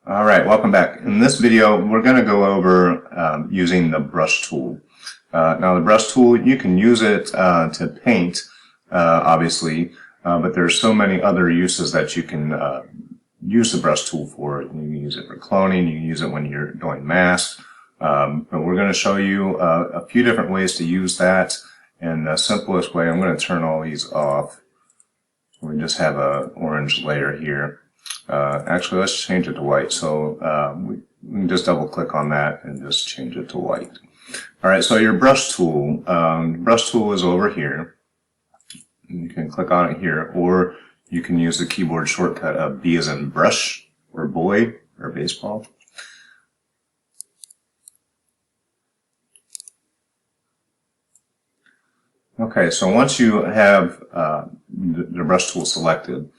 Alright, welcome back. In this video, we're going to go over using the brush tool. Now the brush tool, you can use it to paint, obviously, but there's so many other uses that you can use the brush tool for. You can use it for cloning, you can use it when you're doing masks, but we're going to show you a few different ways to use that. And the simplest way, I'm going to turn all these off. We just have an orange layer here. Actually, let's change it to white. So we can just double click on that and just change it to white. Alright, so your brush tool is over here. You can click on it here, or you can use the keyboard shortcut of B as in brush, or boy, or baseball. Okay, so once you have the brush tool selected,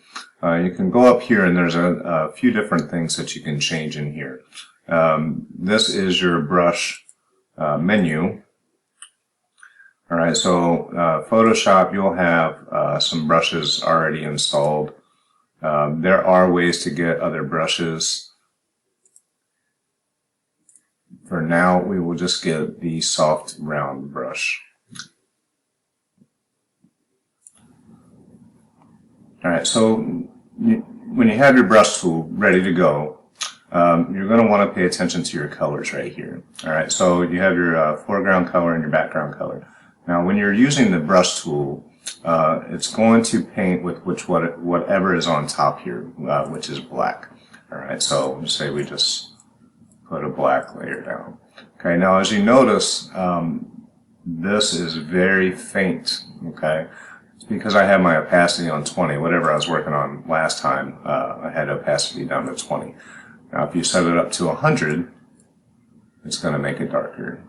you can go up here and there's a few different things that you can change in here. This is your brush menu. Alright, so Photoshop, you'll have some brushes already installed. There are ways to get other brushes. For now, we will just get the soft round brush. Alright, so when you have your brush tool ready to go, you're going to want to pay attention to your colors right here. Alright, so you have your foreground color and your background color. Now when you're using the brush tool, it's going to paint with whatever is on top here, which is black. Alright, so say we just put a black layer down. Okay, now as you notice, this is very faint. Okay. Because I have my opacity on 20, whatever I was working on last time, I had opacity down to 20. Now if you set it up to 100, it's going to make it darker.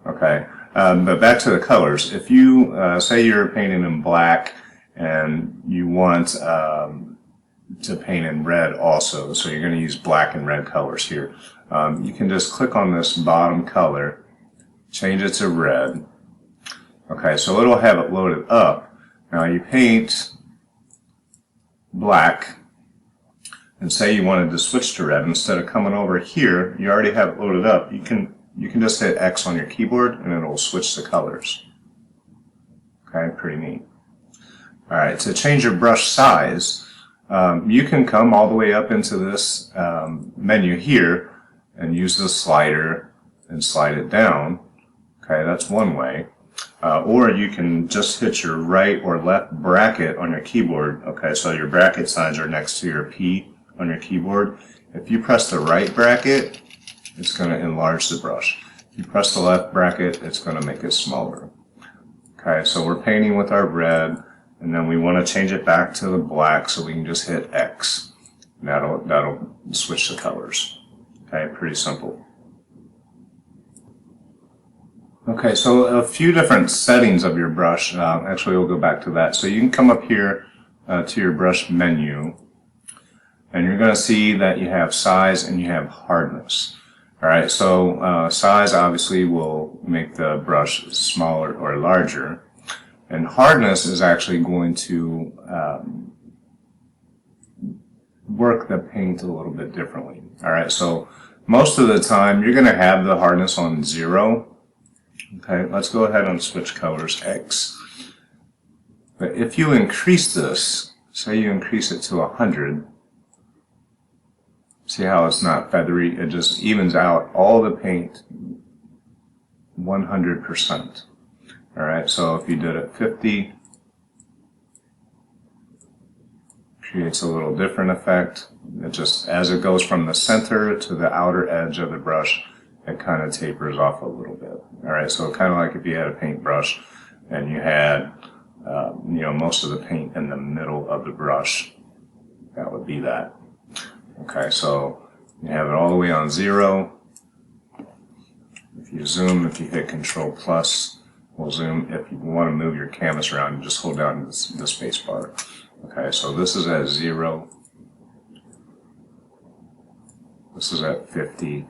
Okay, but back to the colors. If you say you're painting in black and you want to paint in red also, so you're going to use black and red colors here, you can just click on this bottom color, change it to red. Okay, so it'll have it loaded up. Now you paint black and say you wanted to switch to red. Instead of coming over here, you already have it loaded up. You can just hit X on your keyboard and it'll switch the colors. Okay, pretty neat. Alright, to change your brush size, you can come all the way up into this menu here and use the slider and slide it down. Okay, that's one way. Or you can just hit your right or left bracket on your keyboard. Okay, so your bracket signs are next to your P on your keyboard. If you press the right bracket, it's going to enlarge the brush. If you press the left bracket, it's going to make it smaller. Okay, so we're painting with our red, and then we want to change it back to the black, so we can just hit X. And that'll switch the colors. Okay, pretty simple. Okay, so a few different settings of your brush. Actually, we'll go back to that. So you can come up here to your brush menu, and you're going to see that you have size and you have hardness. Alright, so size obviously will make the brush smaller or larger, and hardness is actually going to work the paint a little bit differently. Alright, so most of the time you're going to have the hardness on 0. Okay, let's go ahead and switch colors X. But if you increase this, say you increase it to 100, see how it's not feathery? It just evens out all the paint 100%. Alright, so if you did it 50, creates a little different effect. It just, as it goes from the center to the outer edge of the brush, it kind of tapers off a little bit. Alright, so kind of like if you had a paintbrush and you had, most of the paint in the middle of the brush, that would be that. Okay, so you have it all the way on 0. If you zoom, if you hit Control plus, we'll zoom. If you want to move your canvas around, you just hold down the space bar. Okay, so this is at 0. This is at 50.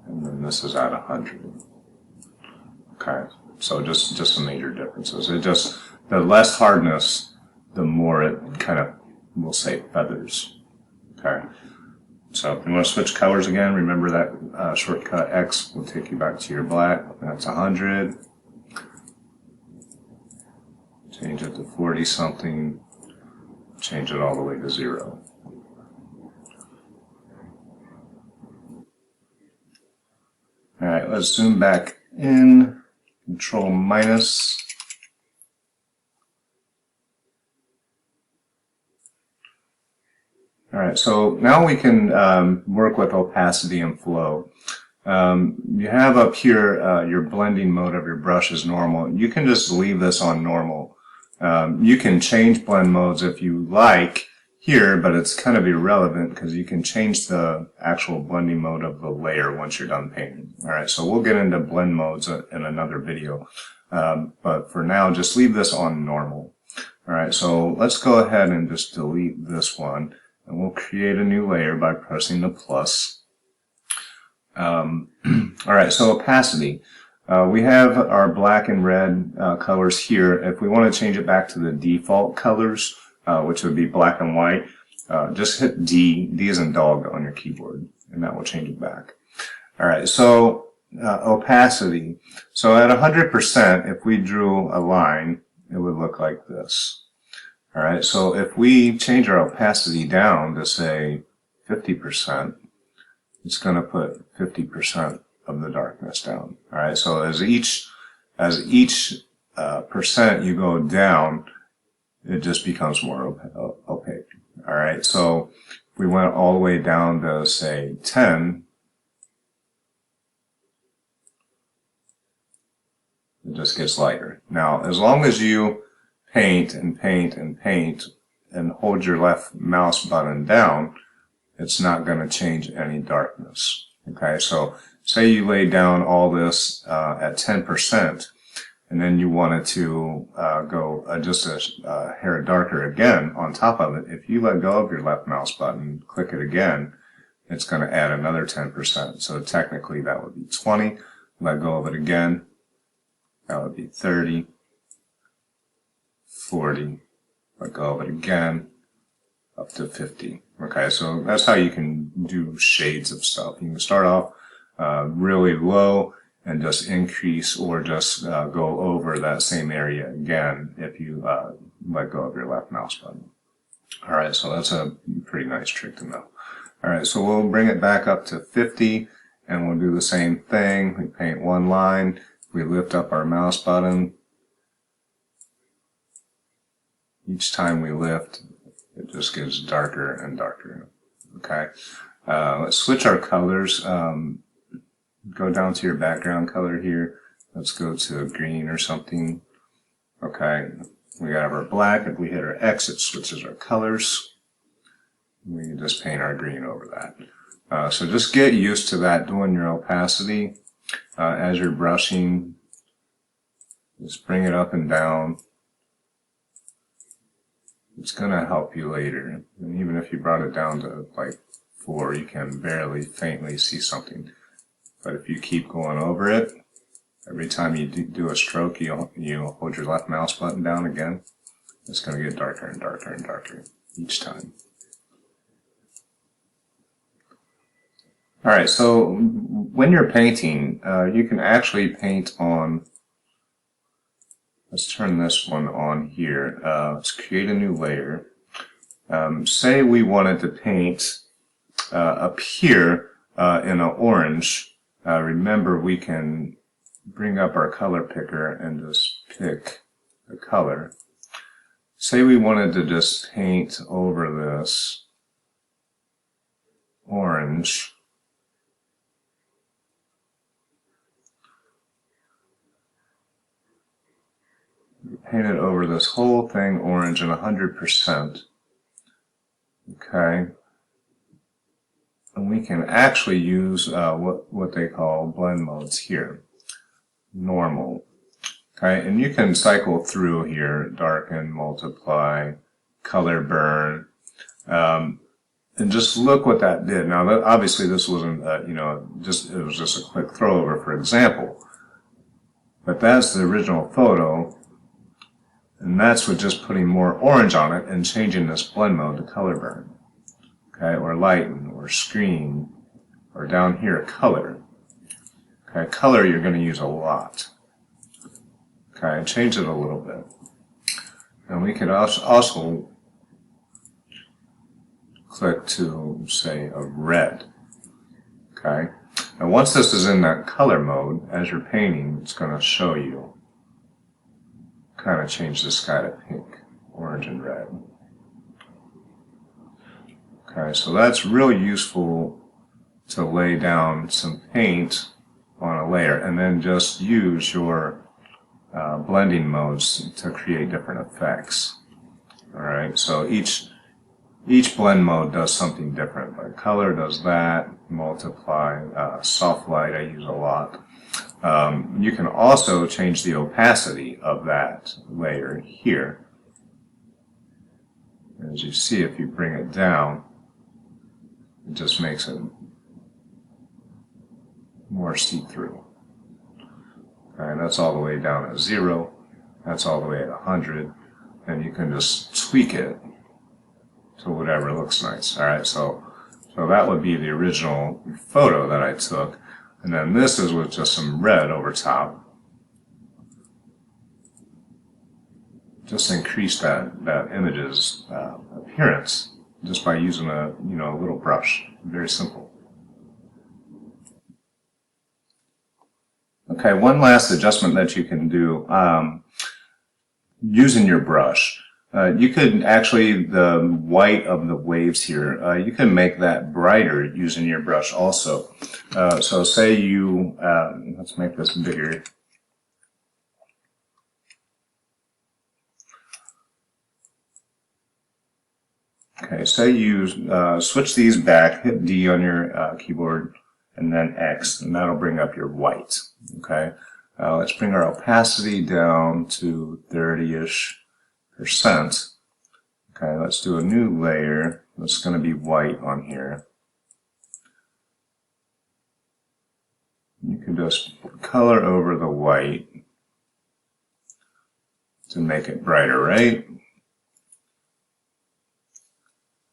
And then this is at 100. Okay, so just some major differences. The less hardness, the more it kind of we'll say feathers. Okay. So if you want to switch colors again, remember that shortcut X will take you back to your black. That's 100. Change it to 40 something. Change it all the way to 0. Alright, let's zoom back in. Control minus. Alright, so now we can work with opacity and flow. You have up here your blending mode of your brush is normal. You can just leave this on normal. You can change blend modes if you like here, but it's kind of irrelevant because you can change the actual blending mode of the layer once you're done painting. Alright, so we'll get into blend modes in another video. But for now, just leave this on normal. Alright, so let's go ahead and just delete this one. And we'll create a new layer by pressing the plus. Alright, so opacity. We have our black and red colors here. If we want to change it back to the default colors, which would be black and white, just hit D. D as in dog on your keyboard, and that will change it back. Alright, so opacity. So at 100%, if we drew a line, it would look like this. Alright, so if we change our opacity down to say 50%, it's going to put 50% of the darkness down. Alright, so as each percent you go down, it just becomes more opaque. Alright, so if we went all the way down to say 10, it just gets lighter. Now, as long as you paint and paint and paint and hold your left mouse button down, it's not going to change any darkness. Okay, so say you laid down all this at 10% and then you wanted to go just a hair darker again on top of it. If you let go of your left mouse button, click it again, it's going to add another 10%. So technically that would be 20. Let go of it again, that would be 30. 40, let go of it again, up to 50. Okay, so that's how you can do shades of stuff. You can start off really low and just increase or just go over that same area again if you let go of your left mouse button. Alright, so that's a pretty nice trick to know. Alright, so we'll bring it back up to 50 and we'll do the same thing. We paint one line, we lift up our mouse button. Each time we lift, it just gets darker and darker. Okay, let's switch our colors. Go down to your background color here. Let's go to green or something. Okay, we have our black. If we hit our X, it switches our colors. We can just paint our green over that. So just get used to that doing your opacity as you're brushing. Just bring it up and down. It's going to help you later. And even if you brought it down to like 4, you can barely faintly see something. But if you keep going over it, every time you do a stroke, you hold your left mouse button down again. It's going to get darker and darker and darker each time. Alright, so when you're painting, you can actually paint on. Let's turn this one on here. Let's create a new layer. Say we wanted to paint up here in an orange. Remember, we can bring up our color picker and just pick the color. Say we wanted to just paint over this orange. Paint it over this whole thing orange and 100%. Okay. And we can actually use what they call blend modes here. Normal. Okay, and you can cycle through here, darken, multiply, color burn, and just look what that did. Now, obviously, this wasn't, it was just a quick throw over for example. But that's the original photo. And that's with just putting more orange on it and changing this blend mode to color burn. Okay, or lighten, or screen, or down here, color. Okay, color you're going to use a lot. Okay, change it a little bit. And we could also click to, say, a red. Okay, and once this is in that color mode, as you're painting, it's going to show you. Kind of change the sky to pink, orange, and red. Okay, so that's really useful to lay down some paint on a layer and then just use your blending modes to create different effects. Alright, so each blend mode does something different. Like color does that, multiply, soft light I use a lot. You can also change the opacity of that layer here. As you see, if you bring it down, it just makes it more see-through. Okay, that's all the way down at 0. That's all the way at 100. And you can just tweak it to whatever looks nice. Alright, so that would be the original photo that I took. And then this is with just some red over top. Just increase that image's appearance just by using a little brush. Very simple. Okay, one last adjustment that you can do using your brush. You could actually, the white of the waves here, you can make that brighter using your brush also. So say you, let's make this bigger. Okay, say you switch these back, hit D on your keyboard, and then X, and that'll bring up your white. Okay, let's bring our opacity down to 30-ish%. Okay, let's do a new layer that's going to be white on here. You can just color over the white to make it brighter, right?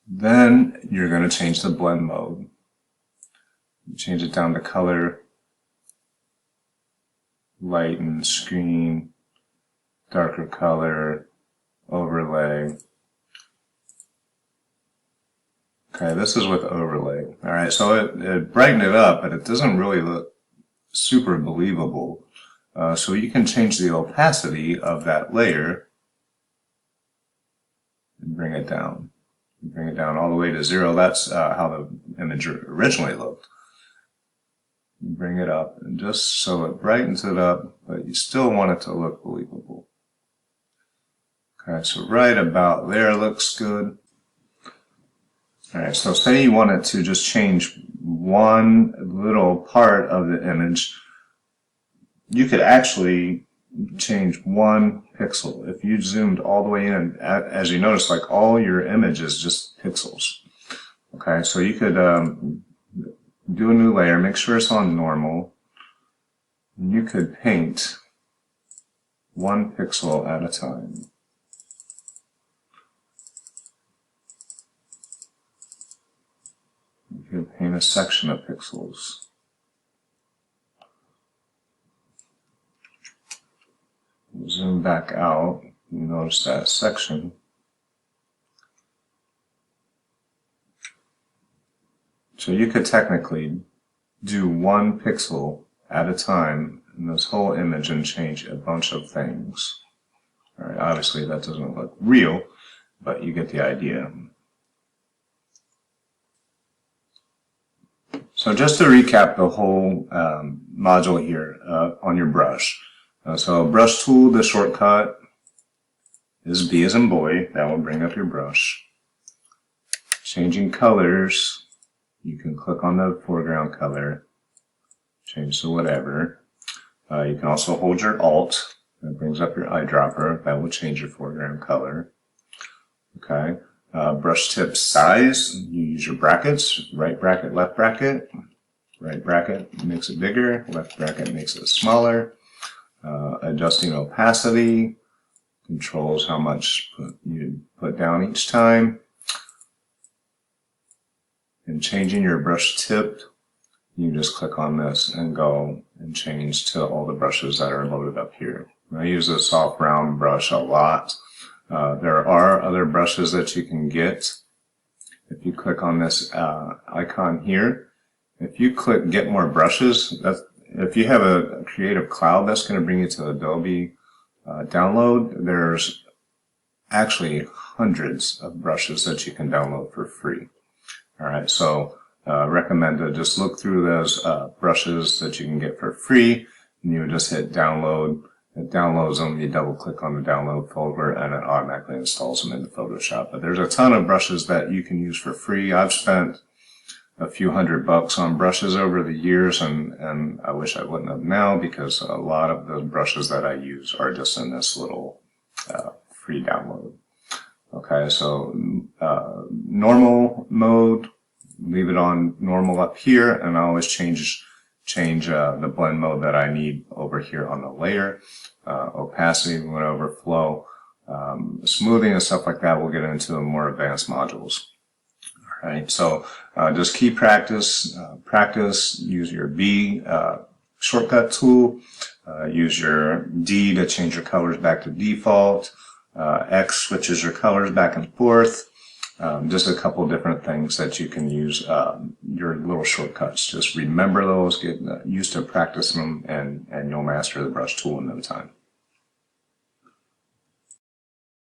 Then you're going to change the blend mode. Change it down to color, lighten, screen, darker color, overlay. Okay, this is with overlay. Alright, so it brightened it up, but it doesn't really look super believable. So you can change the opacity of that layer and bring it down. Bring it down all the way to 0. That's how the image originally looked. You bring it up, and just so it brightens it up, but you still want it to look believable. Okay, so right about there looks good. Alright, so say you wanted to just change one little part of the image. You could actually change 1 pixel. If you zoomed all the way in, as you notice, like all your image is just pixels. Okay, so you could do a new layer, make sure it's on normal. You could paint 1 pixel at a time. You could paint a section of pixels. Zoom back out, you notice that section. So you could technically do 1 pixel at a time in this whole image and change a bunch of things. Alright, obviously that doesn't look real, but you get the idea. So just to recap the whole module here on your brush. So brush tool, the shortcut is B as in boy. That will bring up your brush. Changing colors, you can click on the foreground color, change to whatever. You can also hold your Alt. That brings up your eyedropper. That will change your foreground color. Okay. Brush tip size, you use your brackets, right bracket, left bracket. Right bracket makes it bigger, left bracket makes it smaller. Adjusting opacity, you controls how much you put down each time. And changing your brush tip, you just click on this and go and change to all the brushes that are loaded up here. I use a soft round brush a lot. There are other brushes that you can get. If you click on this icon here, if you click Get More Brushes, if you have a Creative Cloud, that's going to bring you to Adobe Download. There's actually hundreds of brushes that you can download for free. All right, so recommend to just look through those brushes that you can get for free, and you just hit download. It downloads them, you double click on the download folder, and it automatically installs them into Photoshop. But there's a ton of brushes that you can use for free. I've spent a few $100 on brushes over the years, and I wish I wouldn't have now, because a lot of the brushes that I use are just in this little free download. Okay, so normal mode, leave it on normal up here, and I always change the blend mode that I need over here on the layer. Opacity, we went over flow. Smoothing and stuff like that we'll get into in more advanced modules. All right, so just key practice. Use your B shortcut tool. Use your D to change your colors back to default. X switches your colors back and forth. Just a couple different things that you can use your little shortcuts. Just remember those, get used to practicing them, and you'll master the brush tool in no time.